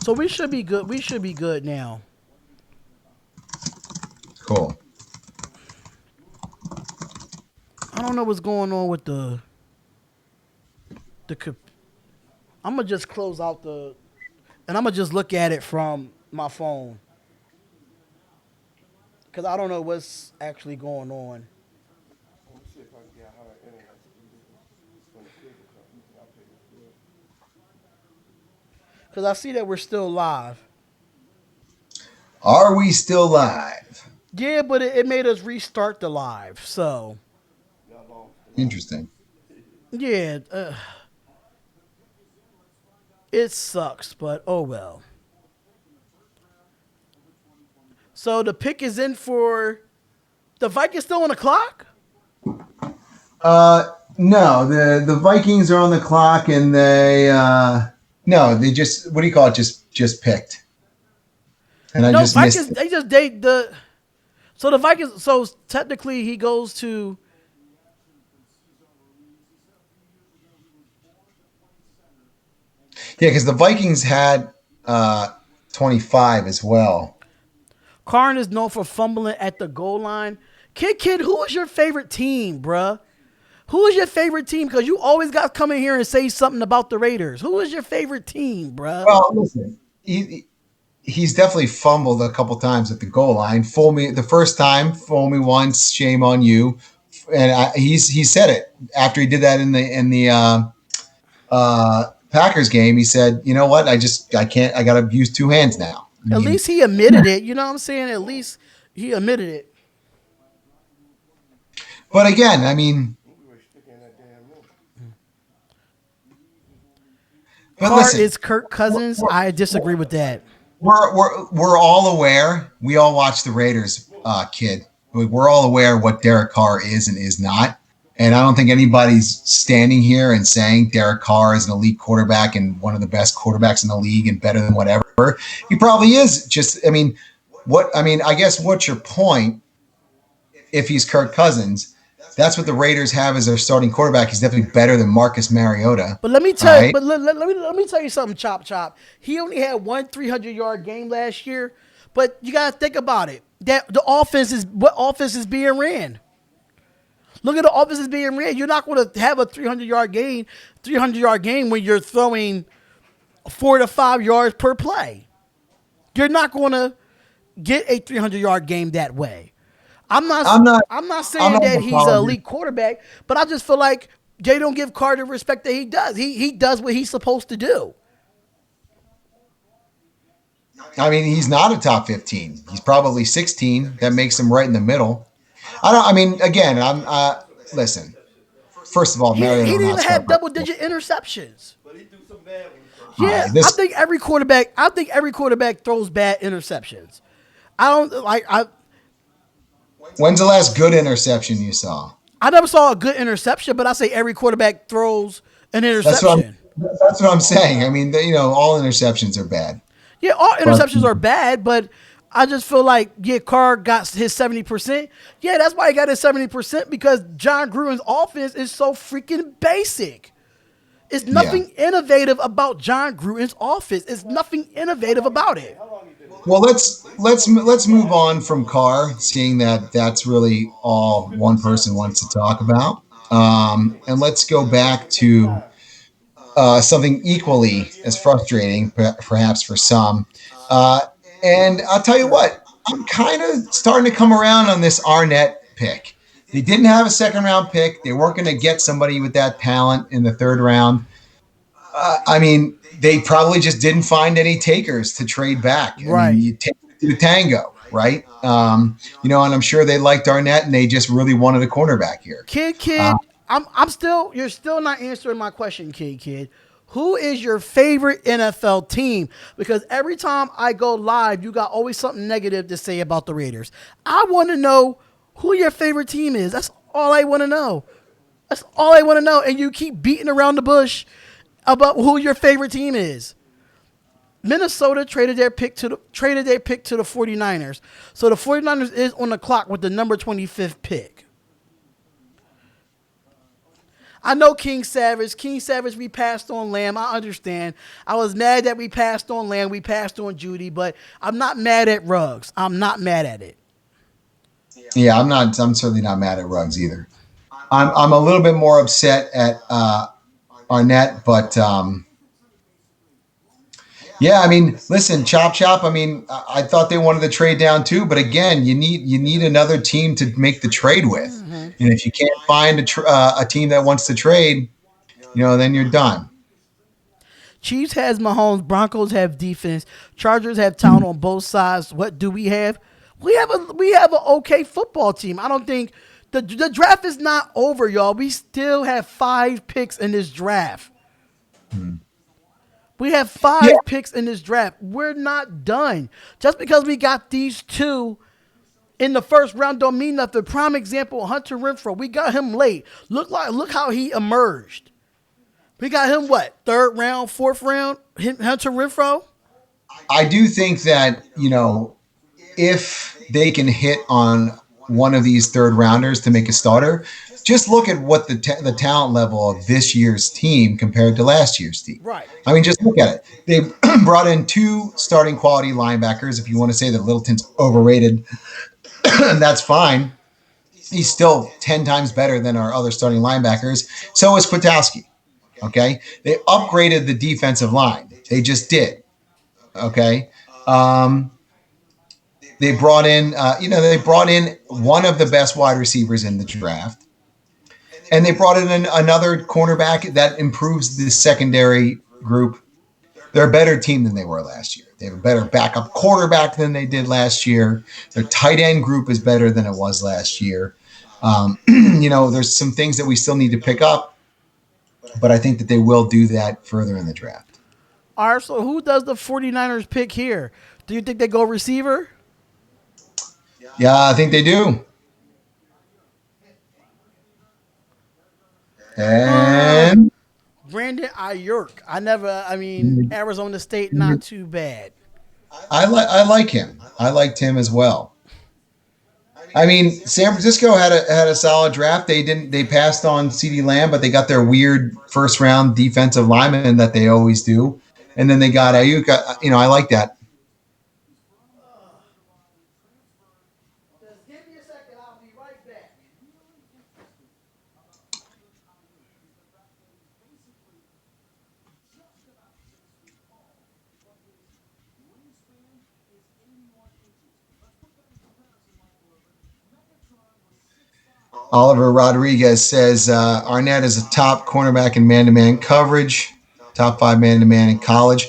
So we should be good. We should be good now. Cool. I don't know what's going on with the. I'm gonna just close out and I'm gonna just look at it from my phone because I don't know what's actually going on. Because I see that we're still live. Are we still live? Yeah, but it made us restart the live. So Interesting. yeah, it sucks, but oh well. So the pick is in for the Vikings still on the clock. No, the Vikings are on the clock, and they no, they just what do you call it? Just picked, and I No, just Vikings. missed it. They just date the. So the Vikings. So technically, he goes to. Yeah, because the Vikings had 25 as well. Karn is known for fumbling at the goal line. Kid, who is your favorite team, bruh? Who is your favorite team? Because you always got to come in here and say something about the Raiders. Who is your favorite team, bruh? Well, listen, he's definitely fumbled a couple times at the goal line. Fool me the first time, fool me once, shame on you. And he said it after he did that in the Packers game. He said, "You know what? I can't. I got to use two hands now." I At mean, least he admitted it. You know what I'm saying? At least he admitted it. but again, I mean, but Carr listen, is Kirk Cousins. we're, I disagree with that. we're all aware. We all watch the Raiders, kid. We're all aware what Derek Carr is and is not. And I don't think anybody's standing here and saying Derek Carr is an elite quarterback and one of the best quarterbacks in the league and better than whatever. He probably is. Just, I mean, I guess what's your point if he's Kirk Cousins? That's what the Raiders have as their starting quarterback. He's definitely better than Marcus Mariota. But let me All tell you, right. but let me tell you something, Chop Chop. He only had one 300-yard game last year, but you gotta think about it. That the offense is what offense is being ran. Look at the offense is being ran. You're not going to have a 300-yard game when you're throwing 4 to 5 yards per play. You're not going to get a 300-yard game that way. I'm not. I'm not. I'm not I'm saying not that an he's an apologist. elite quarterback, but I just feel like they don't give Carter the respect that he does. He does what he's supposed to do. I mean, he's not a top 15. He's probably 16. That makes him right in the middle. I don't. I mean, again, I'm. Listen. First of all, He Mariota will didn't not even start. have double-digit interceptions. All Yeah, right. I This. think every quarterback. I think every quarterback throws bad interceptions. I don't like. When's the last good interception you saw? I never saw a good interception, but I say every quarterback throws an That's what interception. I'm. That's what I'm saying. I mean, all interceptions are bad. Yeah, all But interceptions are bad, but I just feel like Carr got his 70%. Yeah, that's why he got his 70% because John Gruden's offense is so freaking basic. It's yeah. nothing innovative about John Gruden's offense. It's nothing innovative about it. Well, let's move on from Carr, seeing that that's really all one person wants to talk about, and let's go back to something equally as frustrating, perhaps for some. Uh, and I'll tell you what, I'm kind of starting to come around on this Arnett pick. They didn't have a second round pick. They weren't going to get somebody with that talent in the third round. I mean, they probably just didn't find any takers to trade back. I mean, Right. you take it to the tango, right? And I'm sure they liked Arnett and they just really wanted a cornerback here. Uh, Kid, I'm still you're still not answering my question, kid. Who is your favorite NFL team? Because every time I go live, you got always something negative to say about the Raiders. I want to know who your favorite team is. That's all I want to know. That's all I want to know. And you keep beating around the bush about who your favorite team is. Minnesota traded their pick to the 49ers. So the 49ers is on the clock with the number 25th pick. I know King Savage. King Savage, we passed on Lamb. I understand. I was mad that we passed on Lamb. We passed on Judy, but I'm not mad at Ruggs. I'm not mad at it. Yeah, I'm not. I'm certainly not mad at Ruggs either. I'm a little bit more upset at Arnett, but yeah, I mean, listen, chop chop. I mean, I thought they wanted to trade down too, but again, you need another team to make the trade with. And if you can't find a team that wants to trade, then you're done. Chiefs has Mahomes. Broncos have defense. Chargers have talent on both sides. What do we have? We have an okay football team. I don't think the draft is not over, y'all. We still have 5 picks in this draft. We have five Yeah, picks in this draft. We're not done. Just because we got these two in the first round don't mean nothing. Prime example, Hunter Renfro. We got him late. Look how he emerged. We got him what? Third round, fourth round? Hunter Renfro? I do think that if they can hit on one of these third rounders to make a starter, just look at what the talent level of this year's team compared to last year's team. Right. I mean, just look at it. They brought in 2 starting quality linebackers. If you want to say that Littleton's overrated, that's fine. He's still 10 times better than our other starting linebackers. So is Kwiatkowski. Okay. They upgraded the defensive line. They just did. Okay. They brought in one of the best wide receivers in the draft, and they brought in another cornerback that improves the secondary group. They're a better team than they were last year. They have a better backup quarterback than they did last year. Their tight end group is better than it was last year. There's some things that we still need to pick up, but I think that they will do that further in the draft. All right, so who does the 49ers pick here? Do you think they go receiver? Yeah, I think they do. Uh, And Brandon Ayuk. Arizona State, not too bad. I like him. I liked him as well. I mean, San Francisco had a solid draft. They passed on CeeDee Lamb, but they got their weird first round defensive lineman that they always do, and then they got Ayuk. I like that. Just give me a second. I'll be right back. Oliver Rodriguez says Arnett is a top cornerback in man-to-man coverage, top 5 man-to-man in college.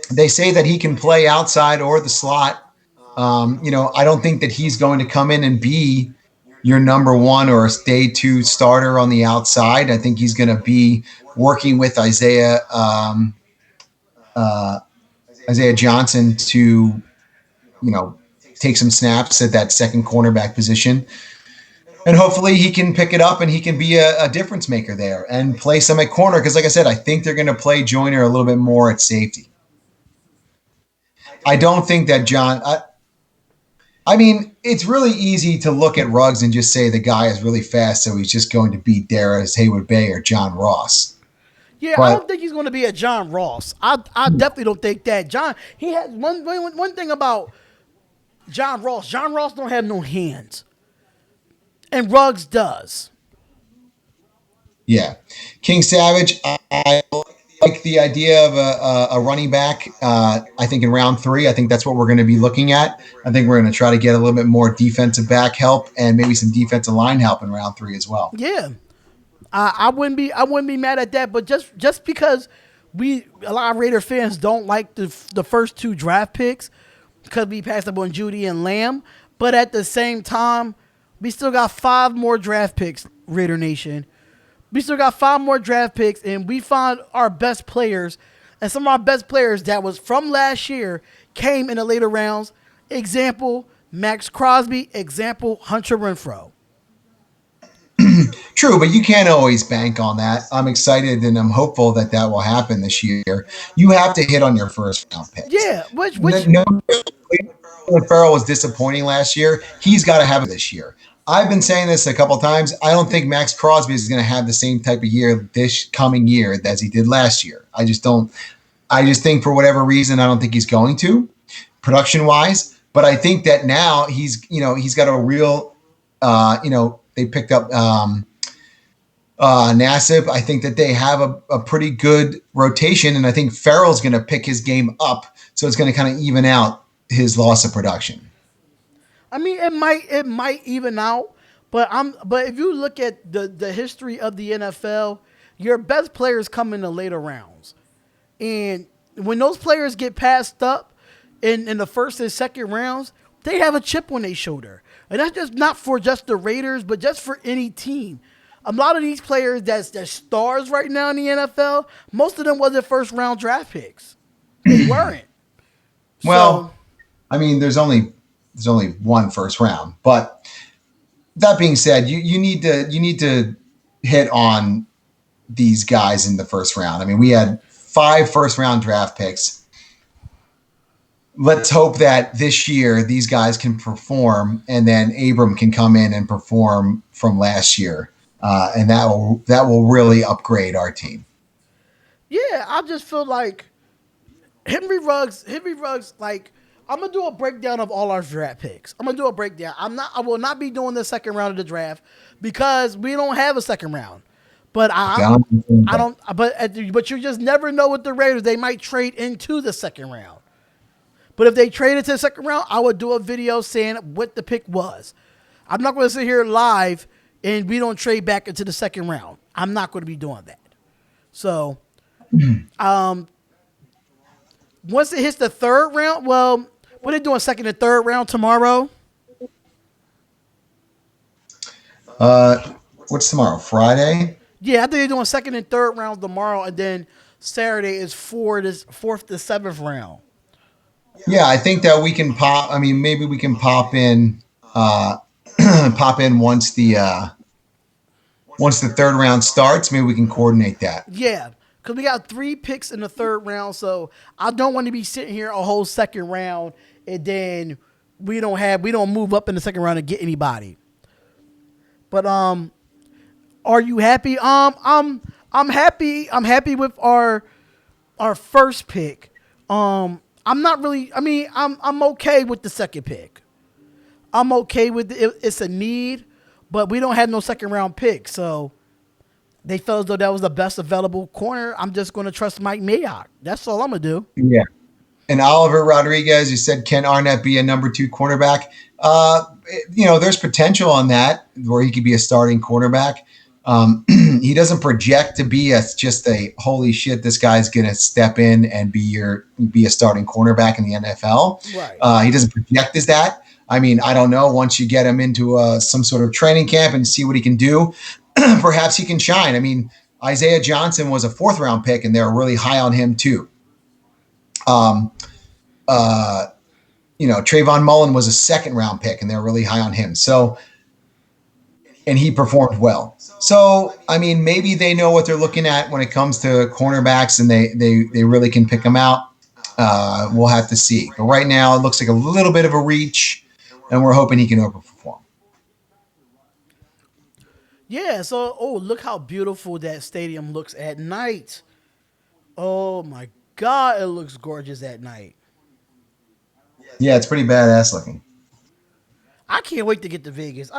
They say that he can play outside or the slot. I don't think that he's going to come in and be your number 1 or a day 2 starter on the outside. I think he's going to be working with Isaiah Johnson to, take some snaps at that second cornerback position. And hopefully he can pick it up and he can be a difference maker there and play some at corner. Because like I said, I think they're going to play Joyner a little bit more at safety. I don't think that it's really easy to look at Ruggs and just say the guy is really fast, so he's just going to beat Darius Haywood-Bay or John Ross. Yeah, I But don't think he's going to be a John Ross. I definitely don't think that. He has one thing about John Ross. John Ross don't have no hands, and Ruggs does. yeah, King Savage, I like the idea of a running back. I think in round 3, I think that's what we're going to be looking at. I think we're going to try to get a little bit more defensive back help and maybe some defensive line help in round 3 as well. Yeah, I wouldn't be mad at that. But just because a lot of Raider fans don't like the first 2 draft picks because we passed up on Judy and Lamb, but at the same time, we still got 5 more draft picks, Raider Nation. We still got 5 more draft picks, and we found our best players. And some of our best players that was from last year came in the later rounds. Example, Max Crosby. Example, Hunter Renfro. True, but you can't always bank on that. I'm excited and I'm hopeful that will happen this year. You have to hit on your first round picks. Yeah, which No, Farrell was disappointing last year. He's got to have it this year. I've been saying this a couple times. I don't think Max Crosby is going to have the same type of year this coming year as he did last year. I just don't. I just think for whatever reason, I don't think he's going to, production wise. But I think that now he's got a real, they picked up Nassib. I think that they have a pretty good rotation, and I think Farrell's going to pick his game up, so it's going to kind of even out his loss of production. I mean, it might even out, but if you look at the history of the NFL, your best players come in the later rounds, and when those players get passed up in the first and second rounds, they have a chip on their shoulder, and that's just not for just the Raiders, but just for any team. A lot of these players that's stars right now in the NFL, most of them wasn't first round draft picks. They weren't. Well, I mean, there's only one first round, but that being said, you need to hit on these guys in the first round. I mean, we had 5 first round draft picks. Let's hope that this year these guys can perform, and then Abram can come in and perform from last year, and that will really upgrade our team. Yeah, I just feel like Henry Ruggs, like I'm gonna do a breakdown of all our draft picks. I'm gonna do a breakdown. I will not be doing the second round of the draft because we don't have a second round. But I don't. But you just never know with the Raiders. They might trade into the second round. But if they traded to the second round, I would do a video saying what the pick was. I'm not going to sit here live and we don't trade back into the second round. I'm not going to be doing that. So, once it hits the third round, well, what are they doing second and third round tomorrow? What's tomorrow? Friday? Yeah, I think they're doing second and third rounds tomorrow, and then Saturday is fourth to seventh round. Yeah, I think that we can pop. I mean, maybe we can pop in, pop in once the third round starts. Maybe we can coordinate that. Yeah, because we got 3 picks in the third round, so I don't want to be sitting here a whole second round and then we don't move up in the second round to get anybody. But are you happy? I'm happy. I'm happy with our first pick. I'm not really. I mean, I'm okay with the second pick. I'm okay with it. It's a need, but we don't have no second round pick, so they felt as though that was the best available corner. I'm just going to trust Mike Mayock. That's all I'm gonna do. Yeah. And Oliver Rodriguez, you said, can Arnett be a number 2 cornerback? There's potential on that where he could be a starting cornerback. He doesn't project to be just a holy shit, this guy's going to step in and be a starting cornerback in the NFL. Right. He doesn't project as that. I mean, I don't know. Once you get him into some sort of training camp and see what he can do, perhaps he can shine. I mean, Isaiah Johnson was a 4th round pick and they're really high on him too. Trayvon Mullen was a 2nd round pick and they're really high on him. So, and he performed well. So, I mean, maybe they know what they're looking at when it comes to cornerbacks and they really can pick them out. We'll have to see. But right now it looks like a little bit of a reach and we're hoping he can overperform. Yeah, so look how beautiful that stadium looks at night. Oh my God, it looks gorgeous at night. Yeah, it's pretty badass looking. I can't wait to get to Vegas.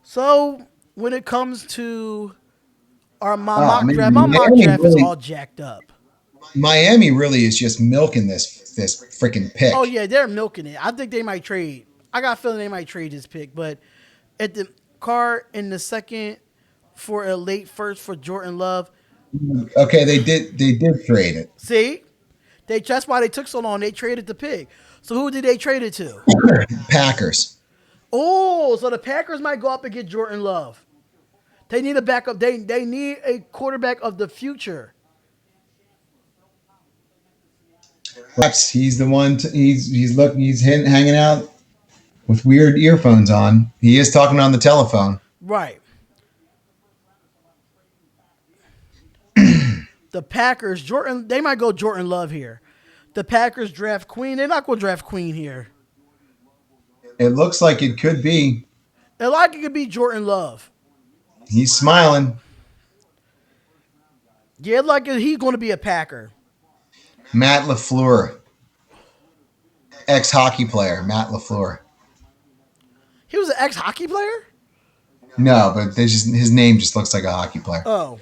So when it comes to my mock draft is all jacked up. Miami really is just milking this freaking pick. Oh yeah, they're milking it. I think they might trade. I got a feeling they might trade this pick, but at the car in the second for a late first for Jordan Love. Okay, they did trade it. See? That's why they took so long. They traded the pick. So who did they trade it to? Packers. Oh, so the Packers might go up and get Jordan Love. They need a backup. They need a quarterback of the future. Perhaps he's the one. He's hanging out with weird earphones on. He is talking on the telephone. Right. The Packers, they might go Jordan Love here. The Packers draft Queen. They're not going to draft Queen here. It looks like it could be. And like it could be Jordan Love. He's smiling. Yeah, like he's going to be a Packer. Matt LaFleur, ex-hockey player. Matt LaFleur. He was an ex-hockey player? No, but his name just looks like a hockey player. Oh.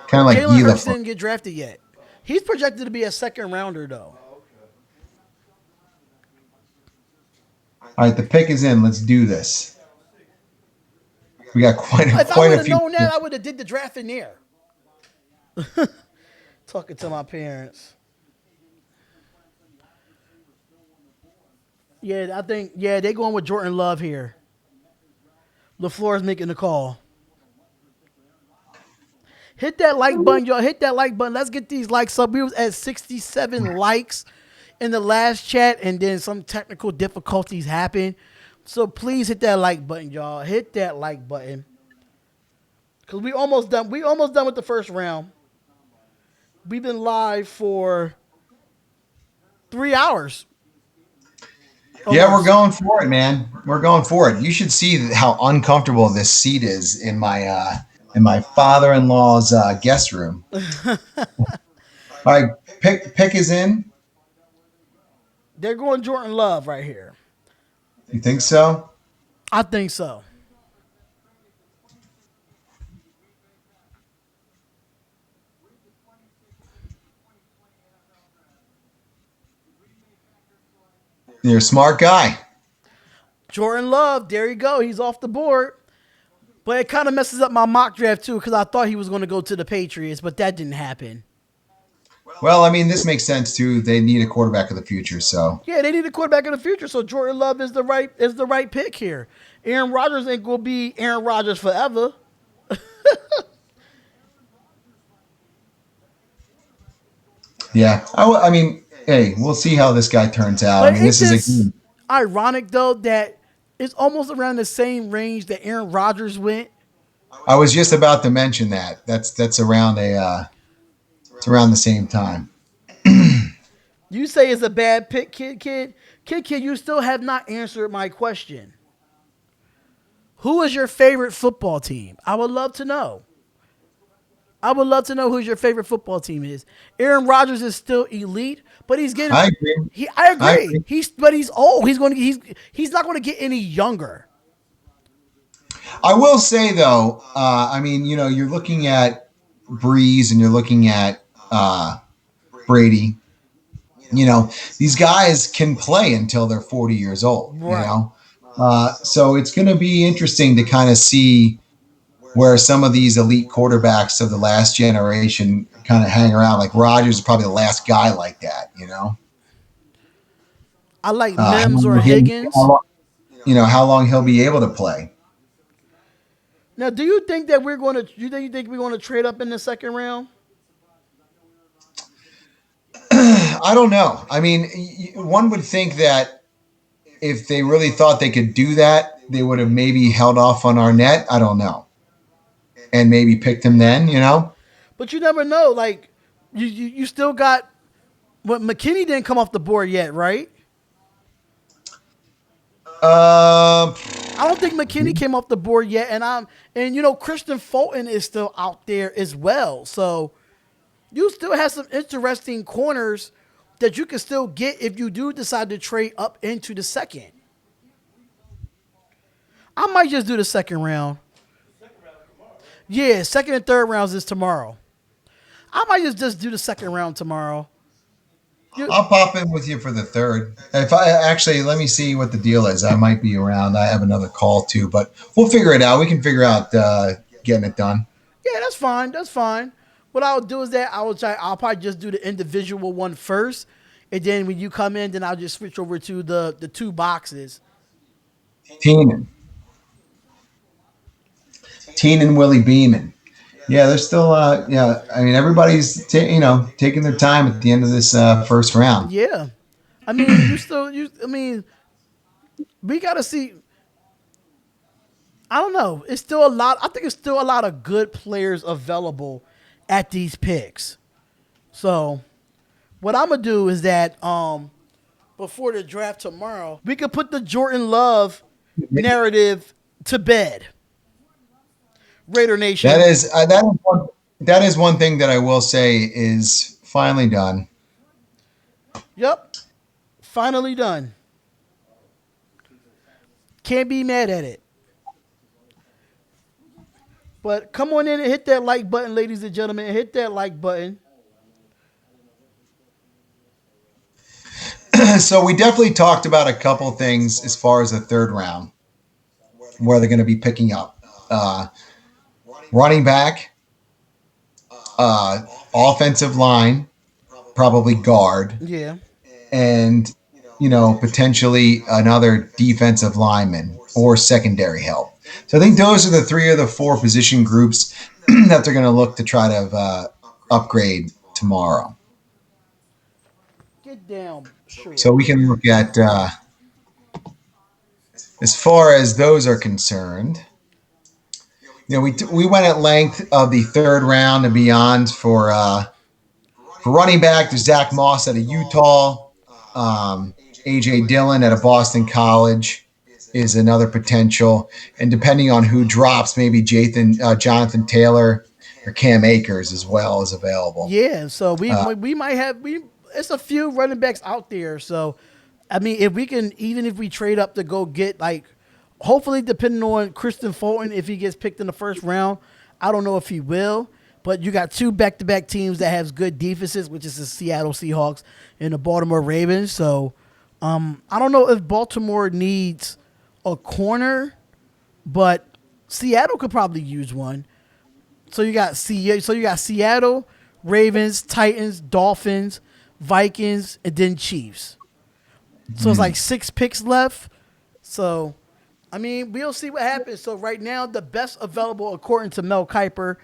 Kind of like Jalen Guy Hurts Lafleur. didn't get drafted yet. He's projected to be a second rounder, though. All right, the pick is in. Let's do this. We got quite If I a would have few. known that, I would have did the draft in there. Talking to my parents. Yeah, I think, they're going with Jordan Love here. LaFleur's making the call. Hit that like button, y'all. Hit that like button. Let's get these likes up. We was at 67 likes in the last chat, and then some technical difficulties happened. So please hit that like button, y'all. Hit that like button. Because we almost done. We almost done with the first round. We've been live for 3 hours. Yeah, we're going for it, man. We're going for it. You should see how uncomfortable this seat is in my father-in-law's guest room. All right, pick is in. They're going Jordan Love right here. You think so? I think so. You're a smart guy. Jordan Love, there you go. He's off the board. But it kind of messes up my mock draft, too, because I thought he was going to go to the Patriots, but that didn't happen. Well, I mean, this makes sense too. They need a quarterback of the future, so Yeah, they need a quarterback in the future, so Jordan Love is the right pick here. Aaron Rodgers ain't going to be Aaron Rodgers forever. yeah. I mean, hey, we'll see how this guy turns out. I But mean, this it's is just ironic, though, that it's almost around the same range that Aaron Rodgers went. I was just about to mention that. That's around it's around the same time. You say it's a bad pick, kid. You still have not answered my question. Who is your favorite football team? I would love to know. I would love to know who your favorite football team is. Aaron Rodgers is still elite, but he's getting. I agree. I agree. He's old. He's not going to get any younger. I will say though, I mean, you're looking at Breeze and you're looking at Brady. These guys can play until they're 40 years old. Right. So it's going to be interesting to kind of see where some of these elite quarterbacks of the last generation kind of hang around. Like Rodgers is probably the last guy like that. I like Mims or Higgins. How long he'll be able to play. Now, do you think that we're going to? You think we're going to trade up in the second round? I don't know. I mean, one would think that if they really thought they could do that, they would have maybe held off on Arnett. I don't know. And maybe picked him then, But you never know. Like, you still got. But McKinney didn't come off the board yet, right? I don't think McKinney came off the board yet, and Christian Fulton is still out there as well. So you still have some interesting corners that you can still get if you do decide to trade up into the second. I might just do the second round. Yeah, second and third rounds is tomorrow. I might just do the second round tomorrow. I'll pop in with you for the third. If I actually, let me see what the deal is. I might be around. I have another call too, but we'll figure it out. We can figure out getting it done. Yeah, that's fine. That's fine. What I'll do is that I'll probably just do the individual one first, and then when you come in, then I'll just switch over to the two boxes. Teen and Willie Beeman. Yeah, they're still. I mean, everybody's taking their time at the end of this first round. Yeah, I mean, we gotta see. I don't know. It's still a lot. I think it's still a lot of good players available at these picks. So, what I'm gonna do is that before the draft tomorrow, we could put the Jordan Love narrative to bed. Raider Nation. That is one thing that I will say is finally done. Yep. Finally done. Can't be mad at it. But come on in and hit that like button, ladies and gentlemen. Hit that like button. So we definitely talked about a couple things as far as the third round, where they're going to be picking up. Running back, offensive line, probably guard, Yeah. and potentially another defensive lineman or secondary help. So I think those are the three of the four position groups that they're going to look to try to upgrade tomorrow. Get down. Sure. So we can look at as far as those are concerned. We went at length of the third round and beyond for running back. There's Zach Moss out of Utah. A.J. Dillon at a Boston College is another potential. And depending on who drops, maybe Jonathan Taylor or Cam Akers as well is available. Yeah, so we might have it's a few running backs out there. So I mean, if we trade up to go get hopefully depending on Kristen Fulton, if he gets picked in the first round, I don't know if he will. But you got two back-to-back teams that have good defenses, which is the Seattle Seahawks and the Baltimore Ravens. So I don't know if Baltimore needs a corner, but Seattle could probably use one. So you got Seattle, Ravens, Titans, Dolphins, Vikings, and then Chiefs. So it's like 6 picks left. So, I mean, we'll see what happens. So right now, the best available, according to Mel Kiper,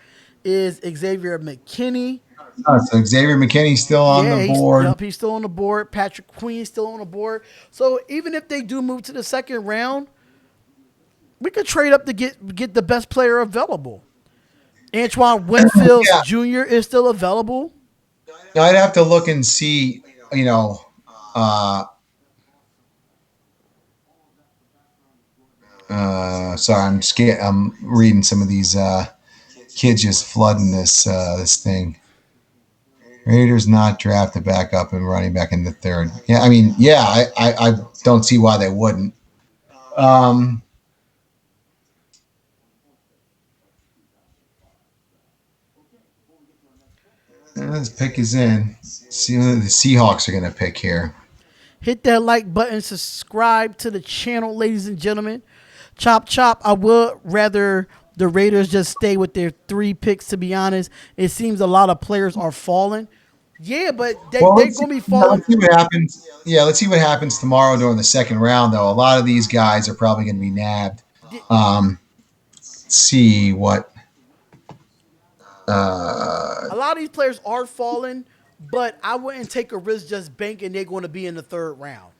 is Xavier McKinney. So Xavier McKinney's still on the board. He's still on the board. Patrick Queen's still on the board. So even if they do move to the second round, we could trade up to get the best player available. Antoine Winfield Jr. is still available. I'd have to look and see, sorry, I'm reading some of these kids just flooding this thing. Raiders not drafted back up and running back in the third. Yeah, I mean, I don't see why they wouldn't. This pick is in. See what the Seahawks are going to pick here. Hit that like button. Subscribe to the channel, ladies and gentlemen. Chop, chop. I would rather the Raiders just stay with their 3 picks, to be honest. It seems a lot of players are falling. Yeah, but they're going to be falling. Let's see what happens. Yeah, let's see what happens tomorrow during the second round, though. A lot of these guys are probably going to be nabbed. Let's see what. A lot of these players are falling, but I wouldn't take a risk just banking they're going to be in the third round.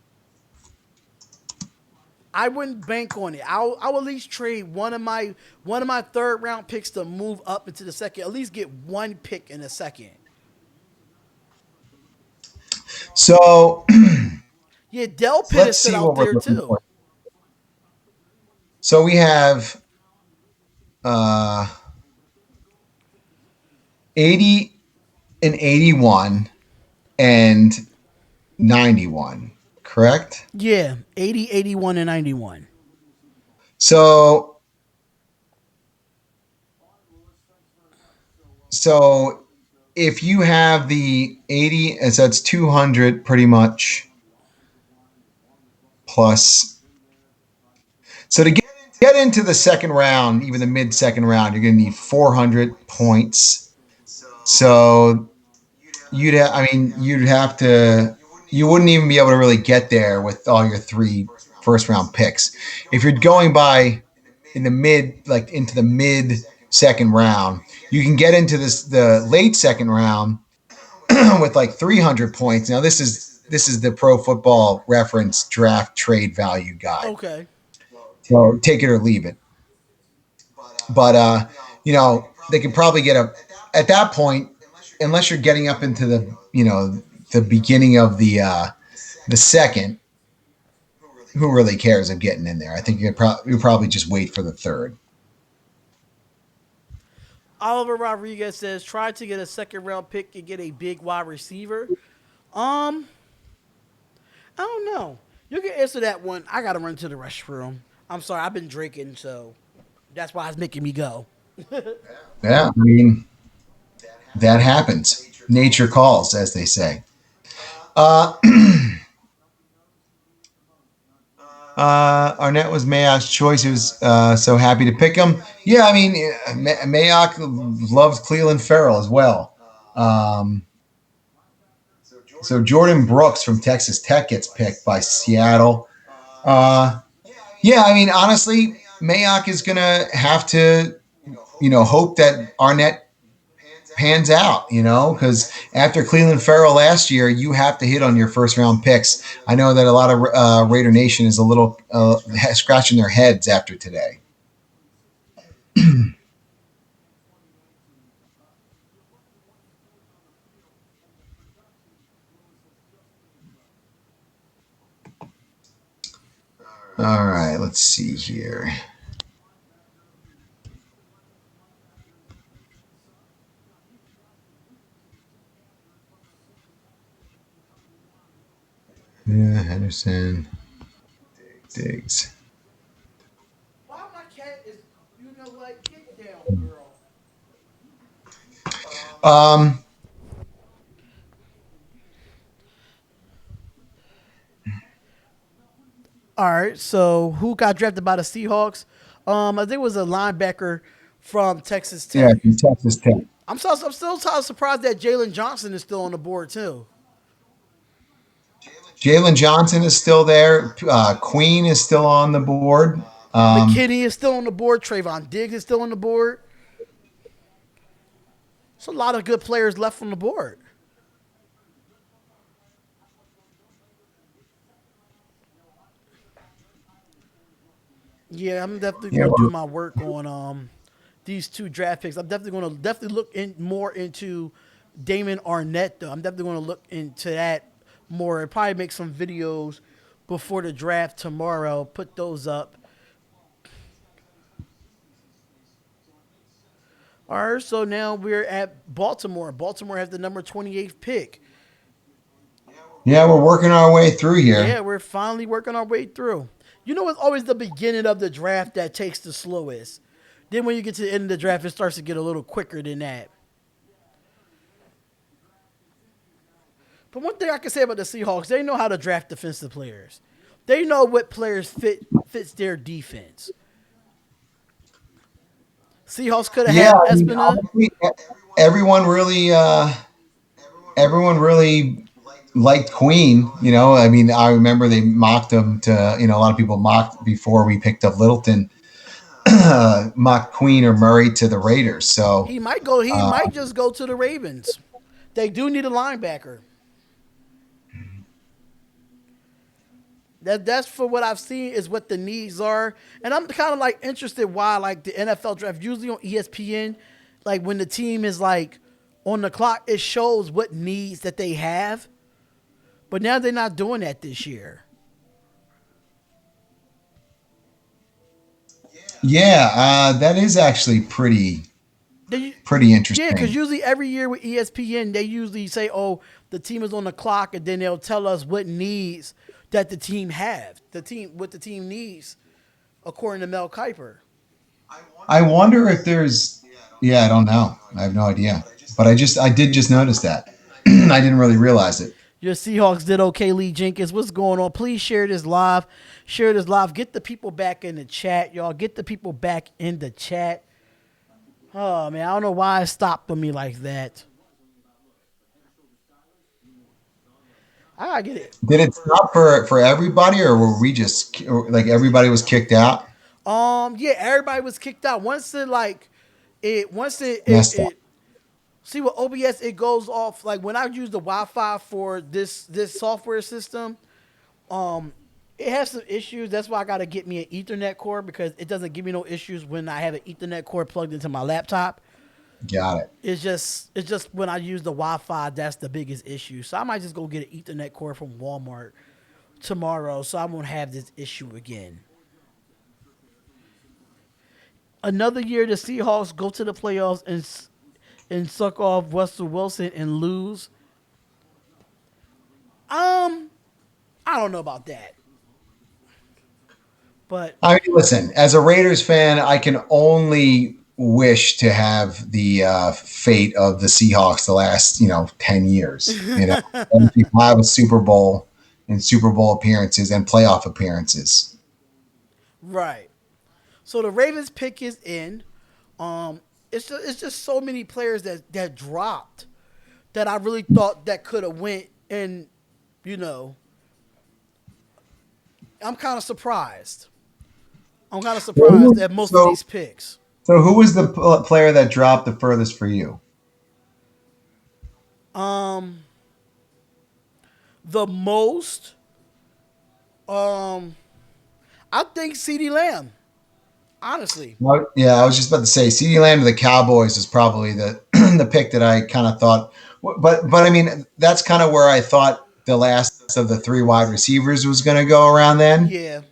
I wouldn't bank on it. I'll at least trade one of my third round picks to move up into the second. At least get 1 pick in the second. So yeah, Del Pitt is still out there too. For. So we have 80 and 81 and 91, correct? Yeah, 80, 81, and 91. So if you have the 80, so that's 200 pretty much plus. So to get into the second round, even the mid-second round, you're going to need 400 points. So you wouldn't even be able to really get there with all your 3 first-round picks. If you're going into the mid-second round, you can get into the late second round with 300 points. Now this is the Pro Football Reference draft trade value guide. Okay. So take it or leave it. But they can probably get at that point, unless you're getting up into the beginning of the the second, who really cares of getting in there? I think you probably just wait for the third. Oliver Rodriguez says try to get a second round pick and get a big wide receiver. Um, I don't know. You can answer that one. I gotta run to the restroom. I'm sorry, I've been drinking, so that's why it's making me go. Yeah, I mean that happens. Nature calls, as they say. Uh, Arnett was Mayok's choice. He was so happy to pick him. Yeah, I mean, Mayock loves Cleveland Farrell as well. Um, so Jordan Brooks from Texas Tech gets picked by Seattle. Uh, yeah, I mean, honestly, Mayock is going to have to, hope that Arnett pans out, because after Cleveland Farrell last year, you have to hit on your first round picks. I know that a lot of Raider Nation is a little scratching their heads after today. All right, let's see here. Yeah, Henderson, Diggs. Why my cat is, you know what? Get down, girl. Um, All right, so who got drafted by the Seahawks? I think it was a linebacker from Texas yeah, Tech. from Texas Tech. I'm still surprised that Jalen Johnson is still on the board too. Jalen Johnson is still there. Queen is still on the board. McKinney is still on the board. Trayvon Diggs is still on the board. It's a lot of good players left on the board. Yeah, I'm definitely Yeah, going to do my work on these two draft picks. I'm definitely going to look in more into Damon Arnett though. I'm definitely going to look into that more and probably make some videos before the draft tomorrow. Put those up. All right, so now we're at Baltimore. Baltimore has the number 28th pick. yeah, we're working our way through Yeah, here. we're finally working our way through. You know, it's always the beginning of the draft that takes the slowest. Then when you get to the end of the draft, it starts to get a little quicker than that. But one thing I can say about the Seahawks, they know how to draft defensive players. They know what players fits their defense. Seahawks could have Yeah, had I mean, Espina. honestly, everyone really, everyone really liked Queen. I mean, I remember they mocked him to, a lot of people mocked before we picked up Littleton, mocked Queen or Murray to the Raiders. So, He might go. He uh, might just go to the Ravens. They do need a linebacker. That's for what I've seen is what the needs are, and I'm kind of like interested why like the NFL draft usually on ESPN, like when the team is like on the clock, it shows what needs that they have, but now they're not doing that this year. yeah, that is actually They, pretty yeah, because interesting. usually every year with ESPN, they usually say, "Oh, the team is on the clock," and then they'll tell us what needs that the team have, what the team needs, according to Mel Kiper. I wonder if there's, yeah, I don't know. I have no idea, but I did just notice that. I didn't really realize it. Your Seahawks did okay, Lee Jenkins. What's going on? Please share this live. Share this live. Get the people back in the chat, y'all. Get the people back in the chat. Oh man, I don't know why it stopped on me like that. I gotta get it. Did it stop for everybody, or were we just like everybody was kicked out? Yeah, everybody was kicked out. Once Messed up. it see with OBS it goes off like when I use the Wi-Fi for this software system, um, it has some issues. That's why I gotta get me an Ethernet cord because it doesn't give me no issues when I have an Ethernet cord plugged into my laptop. Got it. It's just when I use the Wi-Fi that's the biggest issue. So I might just go get an Ethernet cord from Walmart tomorrow, so I won't have this issue again. Another year, the Seahawks go to the playoffs and suck off Russell Wilson and lose. Um, I don't know about that, but I mean, listen, as a Raiders fan, I can only wish to have the fate of the Seahawks the last 10 years. And to have a Super Bowl and Super Bowl appearances and playoff appearances. right. So the Ravens pick is in. Um, it's just so many players that dropped that I really thought that could have went, and you know I'm kind of surprised. I'm kind of surprised at most of So, these picks. so who was the player that dropped the furthest for you? Um, the most, um, I think C.D. Lamb. Honestly, Well, yeah, I was just about to say CeeDee Lamb to the Cowboys is probably the the pick that I kind of thought. But I mean, that's kind of where I thought the last of the three wide receivers was going to go around then. yeah.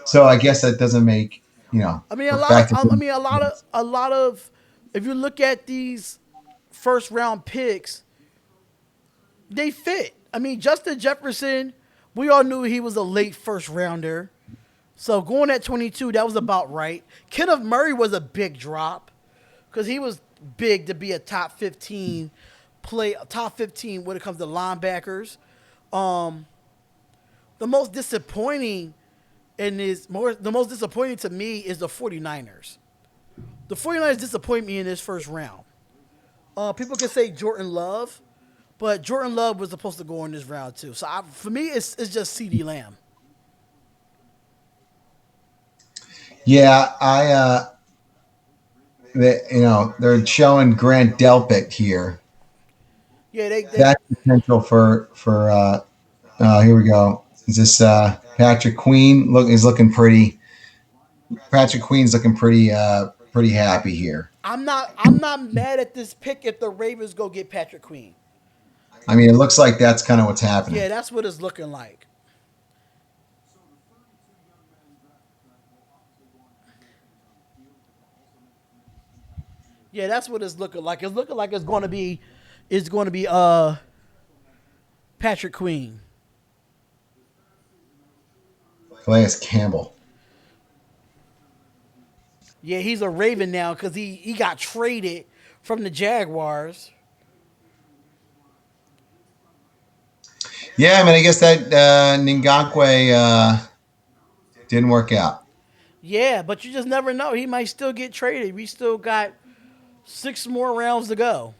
So I guess that doesn't make I mean, a we're lot of. back to I mean, a lot of. If you look at these first round picks, they fit. I mean, Justin Jefferson, we all knew he was a late first rounder. So going at 22, that was about right. Kenneth Murray was a big drop because he was big to be a top 15 when it comes to linebackers. Um, the most disappointing the most disappointing to me is the 49ers. The 49ers disappoint me in this first round. People can say Jordan Love, but Jordan Love was supposed to go in this round too. So for me, it's just C.D. Lamb. Yeah, they're showing Grant Delpit here. Yeah, they That's potential for here we go. Is this Patrick Queen? Look, is looking pretty. Patrick Queen's looking pretty happy here. I'm not mad at this pick if the Ravens go get Patrick Queen. I mean, it looks like that's kind of what's Yeah, happening. that's what it's looking like. Yeah, that's what it's looking like. It's looking like it's going to be Patrick Queen. Calais Campbell. Yeah, he's a Raven now because he got traded from the Jaguars. Yeah, I mean, I guess that Ngakwe didn't work out. Yeah, but you just never know. He might still get traded. We still got 6 more rounds to go.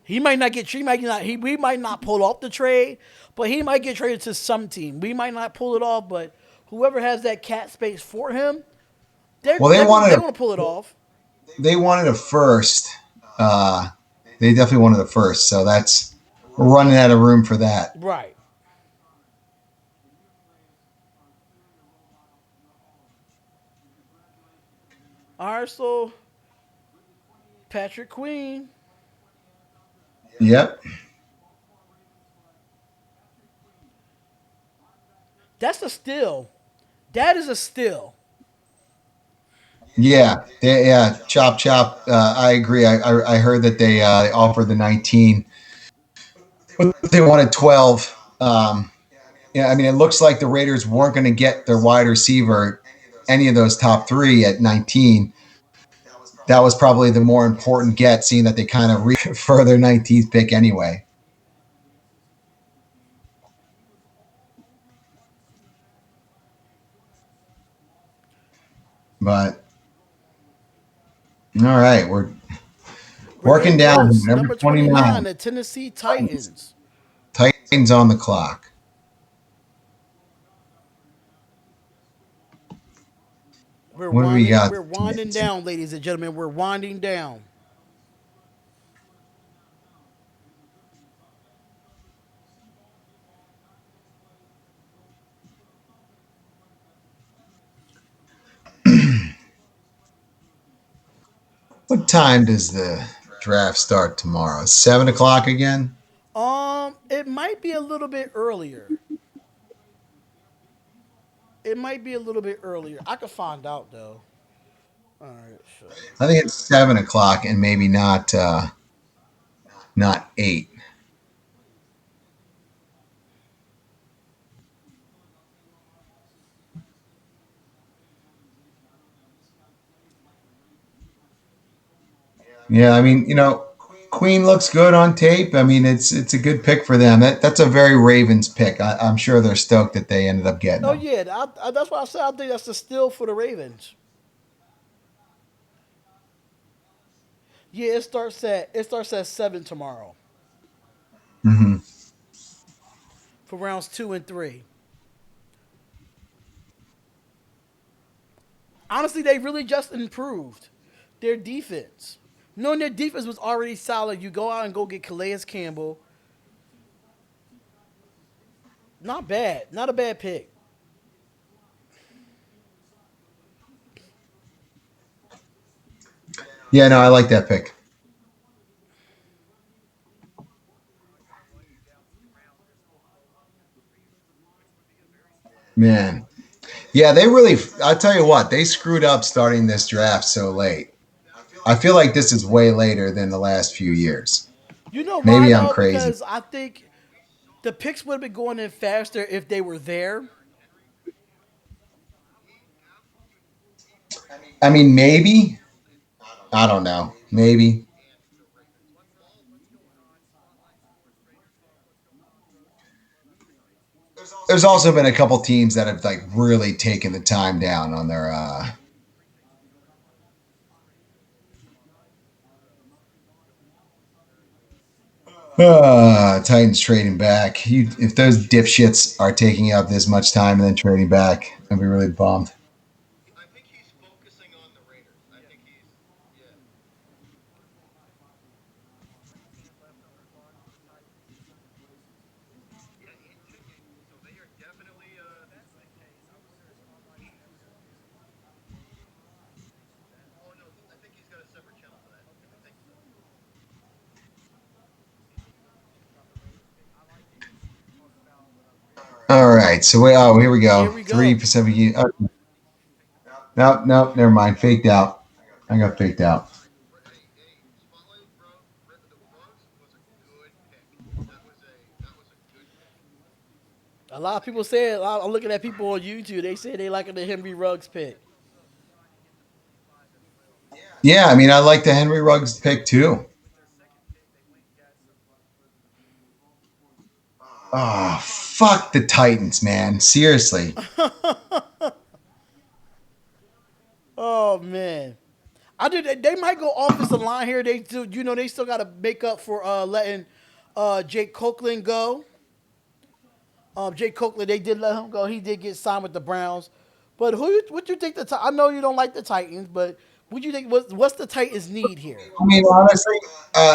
He might not get. He might not. We might not pull off the trade, but he might get traded to some team. We might not pull it off, but whoever has that cat space for him, they're Well, they they're, wanted they're a going to pull it off. they wanted a first. Uh, they definitely wanted a first, so that's we're running out of room for that. Right. All right. So Patrick Queen. Yep. That's a steal. That is a steal. Yeah, yeah, chop chop. I agree. I heard that they offered the 19, but they wanted 12. Yeah, I mean, it looks like the Raiders weren't going to get their wide receiver, any of those top three at 19. That was probably the more important get, seeing that they kind of reached for their 19th pick anyway. But all right, we're We're working getting down close. number Number 29, 29. the Tennessee Titans. Titans on the clock. We're What do we winding. got? We're winding down, ladies and gentlemen. We're winding down. What time does the draft start tomorrow? 7 o'clock again? It might be a little bit earlier. It might be a little bit earlier. I could find out though. All right, sure. I think it's 7 o'clock and maybe not 8. Yeah, I mean, Queen looks good on tape. I mean, it's a good pick for them. That's a very Ravens pick. I'm sure they're stoked that they ended up getting Oh them. yeah, that's why I said I think that's the steal for the Ravens. Yeah, it starts at 7 tomorrow Hmm. for rounds 2 and 3. Honestly, they really just improved their defense. Knowing their defense was already solid, you go out and go get Calais Campbell. Not bad, not a bad pick. Yeah, no, I like that pick. Man, yeah, they really. I tell you what, they screwed up starting this draft so late. I feel like this is way later than the last few years. You know why Maybe I'm though? crazy. Because I think the picks would have been going in faster if they were there. I mean, maybe. I don't know. Maybe. There's also been a couple teams that have like really taken the time down on their Titans trading back. If those dipshits are taking up this much time and then trading back, I'd be really bummed. All right, so here we Here go. we Three go. Pacific. No, no, never mind. Faked out. I got faked out. A lot of people said. I'm looking at people on YouTube. They say they like the Henry Ruggs pick. Yeah, I mean, I like the Henry Ruggs pick too. Oh, fuck the Titans, man. Seriously. Oh man, I do. They might go offensive line here. They do. They still got to make up for letting Jake Copeland go. Jake Copeland, they did let him go. He did get signed with the Browns. But what you think I know you don't like the Titans, but what you think? What's the Titans need here? I mean, honestly,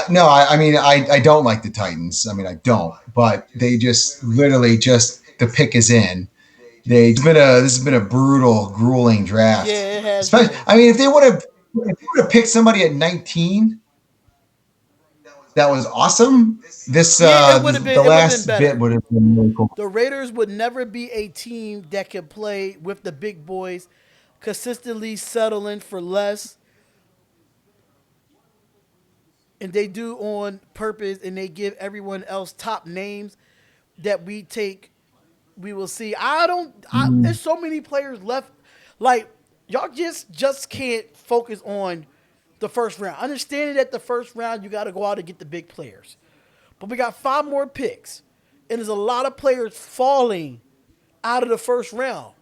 no. I mean, I don't like the Titans. I mean, I don't. But they just literally just the pick is in. This has been a brutal, grueling draft. Yeah, it has Especially, been. I mean, if they would have picked somebody at 19, that was awesome. Yeah, it would have been. The It would have been last bit better. would have been really cool. The Raiders would never be a team that could play with the big boys, consistently settling for less, and they do on purpose, and they give everyone else top names that we will see. I don't. There's so many players left. Like y'all just can't focus on the first round. Understanding that the first round you got to go out and get the big players, but we got 5 more picks, and there's a lot of players falling out of the first round.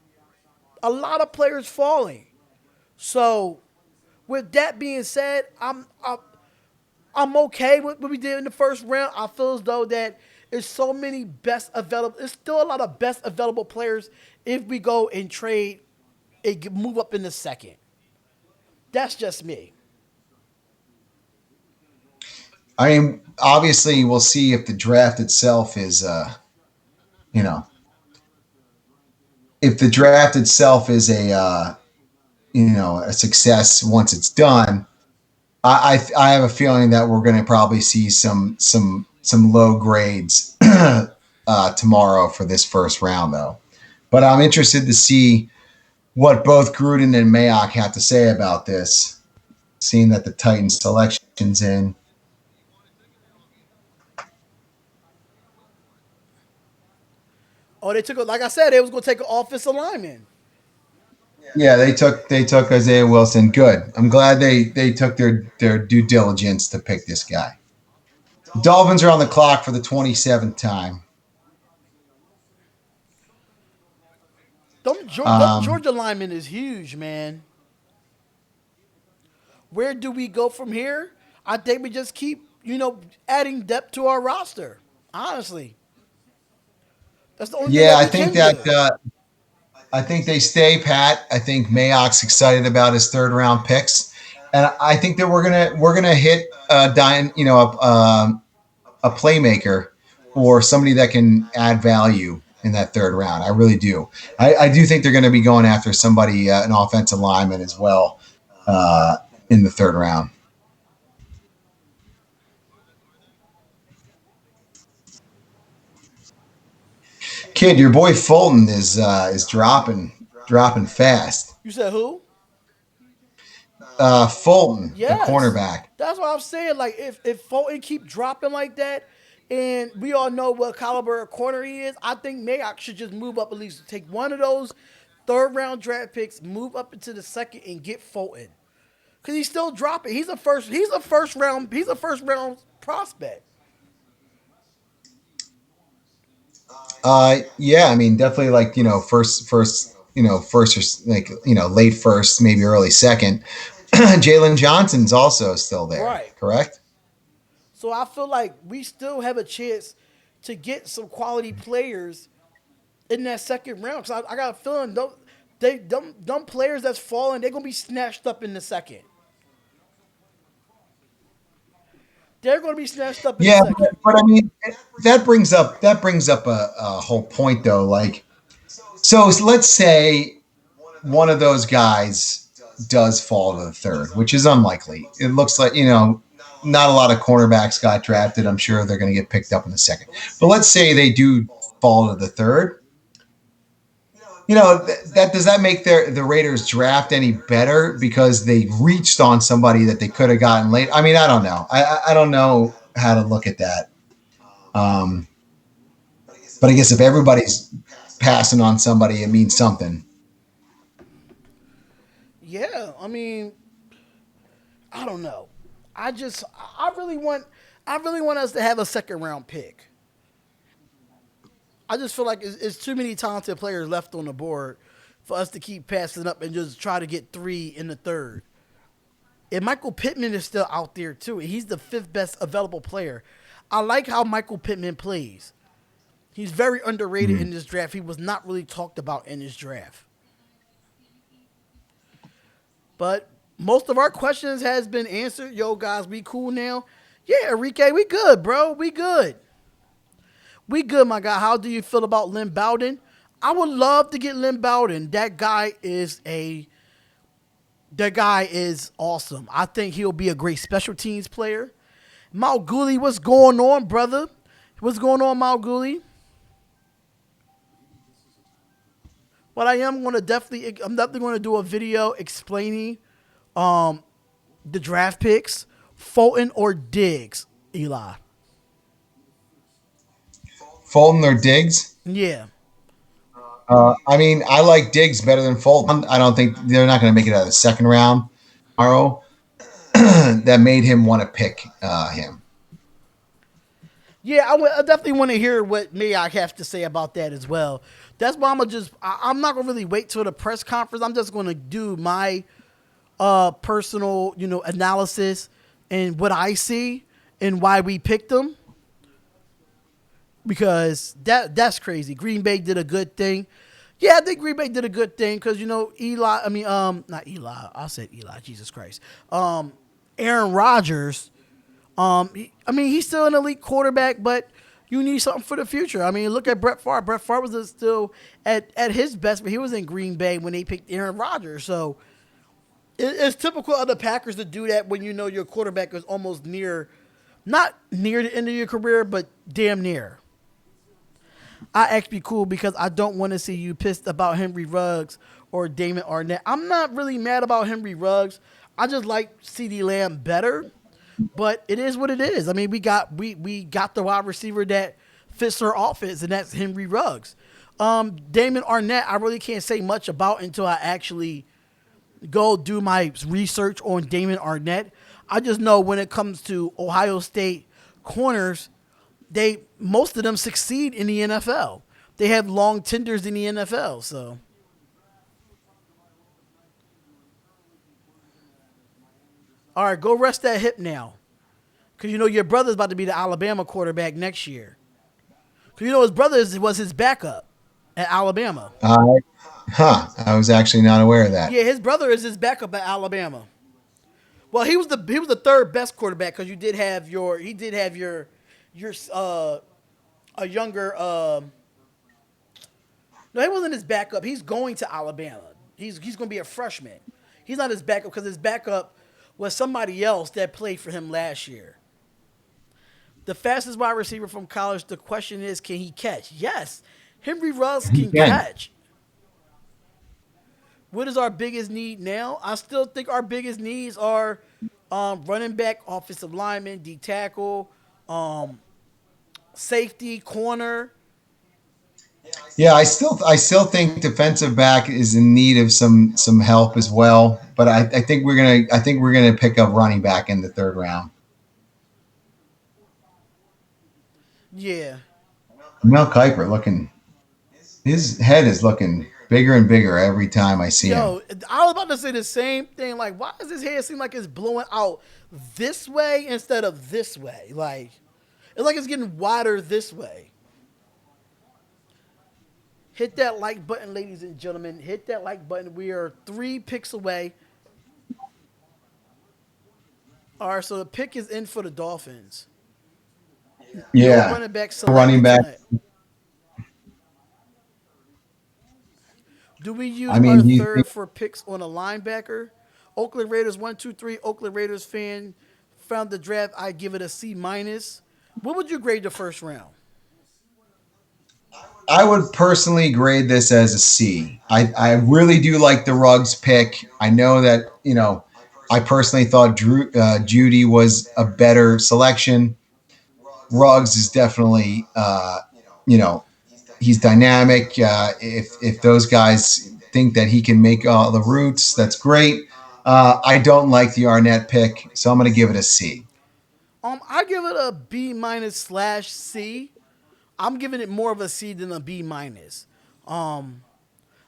A lot of players falling. So with that being said, I'm okay with what we did in the first round. I feel as though that there's so many best available. There's still a lot of best available players if we go and trade and move up in the second. That's just me. I mean, obviously, we'll see if the draft itself is, you know, if the draft itself is a success once it's done. I have a feeling that we're going to probably see some low grades tomorrow for this first round, though. But I'm interested to see what both Gruden and Mayock have to say about this, seeing that the Titans selection's in. Oh, they took it. Like I said, they was gonna take an offensive lineman. Yeah, they took Isaiah Wilson. Good. I'm glad they took their due diligence to pick this guy. Dolphins are on the clock for the 27th time. Them Um, Georgia lineman is huge, man. Where do we go from here? I think we just keep, adding depth to our roster. Honestly, that's the only thing yeah, that I we think can that do. I think they stay pat. I think Mayock's excited about his third round picks, and I think that we're gonna hit a playmaker or somebody that can add value in that third round. I really do. I do think they're going to be going after somebody, an offensive lineman as well, uh, in the third round. Kid, your boy Fulton is dropping fast. You said who? Fulton, the Yes, cornerback. that's what I'm saying. Like if Fulton keep dropping like that, and we all know what caliber of corner he is, I think Mayock should just move up at least take one of those third round draft picks, move up into the second, and get Fulton because he's still dropping. He's a first round prospect. Yeah, I mean, definitely like first or like late first, maybe early second. Jalen Johnson's also still there, Right. correct? So I feel like we still have a chance to get some quality players in that second round. Because I got a feeling them players that's falling, they're gonna be snatched up in the second. They're gonna be snatched up in the Yeah, second. but I mean, that brings up a whole point though. Like, so let's say one of those guys does fall to the third, which is unlikely. It looks like not a lot of cornerbacks got drafted. I'm sure they're going to get picked up in the second. But let's say they do fall to the third. That does that make the Raiders draft any better because they reached on somebody that they could have gotten late? I mean, I don't know. I don't know how to look at that. Um, but I guess if everybody's passing on somebody, it means something. Yeah, I mean, I don't know. I really want us to have a second round pick. I just feel like it's too many talented players left on the board for us to keep passing up and just try to get three in the third. And Michael Pittman is still out there too. He's the fifth best available player. I like how Michael Pittman plays. He's very underrated Mm-hmm. in this draft. He was not really talked about in this draft. But most of our questions has been answered. Yo, guys, we cool now? Yeah, Enrique, we good, bro. We good. We good, my guy. How do you feel about Lynn Bowden? I would love to get Lynn Bowden. That guy is awesome. I think he'll be a great special teams player. Malguli, what's going on, brother? What's going on, Malguli? But I'm definitely going to do a video explaining um, the draft picks, Fulton or Diggs, Eli. Fulton or Diggs? Yeah. I mean, I like Diggs better than Fulton. I don't think they're not going to make it out of the second round tomorrow. That made him want to pick him. Yeah, I definitely want to hear what Mayock have to say about that as well. That's why I'm not gonna really wait till the press conference. I'm just gonna do my personal, analysis and what I see and why we picked them. Because that's crazy. Green Bay did a good thing. Yeah, I think Green Bay did a good thing because Eli. I mean, not Eli. I said Eli. Jesus Christ. Aaron Rodgers. He's still an elite quarterback, but you need something for the future. I mean, look at Brett Favre. Brett Favre was still at his best, but he was in Green Bay when they picked Aaron Rodgers. So it's typical of the Packers to do that when your quarterback is not near the end of your career, but damn near. I actually cool because I don't want to see you pissed about Henry Ruggs or Damon Arnett. I'm not really mad about Henry Ruggs. I just like CD Lamb better, but it is what it is. I mean, we got the wide receiver that fits our offense, and that's Henry Ruggs. Damon Arnett, I really can't say much about until I actually go do my research on Damon Arnett. I just know when it comes to Ohio State corners, they most of them succeed in the NFL. They have long tenders in the NFL. So, all right, go rest that hip now, because you know your brother's about to be the Alabama quarterback next year. Because you know his brother was his backup at Alabama. I, I was actually not aware of that. Yeah, his brother is his backup at Alabama. Well, he was the third best quarterback because he did have your a younger no, he wasn't his backup. He's going to Alabama. He's going to be a freshman. He's not his backup because his backup was somebody else that played for him last year. The fastest wide receiver from college. The question is, can he catch? Yes, Henry Ruggs He can can. catch. What is our biggest need now? I still think our biggest needs are running back, offensive lineman, D tackle, um, safety, corner. Yeah, I still think defensive back is in need of some help as well. But I think we're gonna pick up running back in the third round. Yeah. Mel Kiper looking, his head is looking bigger and bigger every time I see him. Yo, I was about to say the same thing. Like, why does his hair seem like it's blowing out this way instead of this way? Like, it's like it's getting wider this way. Hit that like button, ladies and gentlemen. Hit that like button. We are 3 picks away. All right, so the pick is in for the Dolphins. No Yeah, running back running selected back. tonight. Do we use I our mean, third for picks on a linebacker? Oakland Raiders 123. Oakland Raiders fan found the draft. I give it a C minus. What would you grade the first round? I would personally grade this as a C. I really do like the Ruggs pick. I know that I personally thought Judy was a better selection. Ruggs is definitely, you know, he's dynamic. If those guys think that he can make all the routes, that's great. I don't like the Arnett pick, so I'm going to give it a C. I give it a B minus slash C. I'm giving it more of a C than a B minus. Um,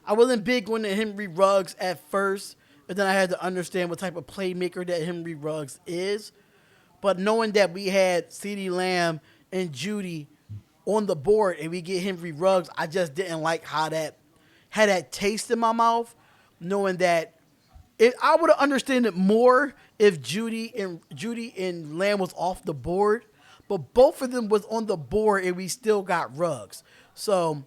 I wasn't big on the Henry Ruggs at first, but then I had to understand what type of playmaker that Henry Ruggs is. But knowing that we had CeeDee Lamb and Judy on the board and we get Henry Ruggs, I just didn't like how that had that taste in my mouth, knowing that I would have understood it more if Judy and Lamb was off the board, but both of them was on the board and we still got Ruggs. So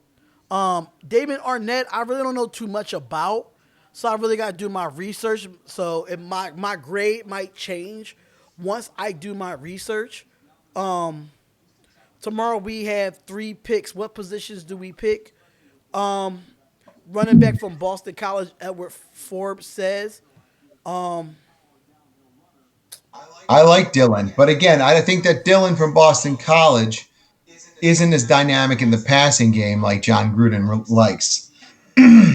Damon Arnett, I really don't know too much about, so I really got to do my research. So my grade might change once I do my research. Tomorrow we have 3 picks. What positions do we pick? Running back from Boston College, Edward Forbes says. I like Dylan, but again, I think that Dylan from Boston College isn't as dynamic in the passing game like John Gruden likes.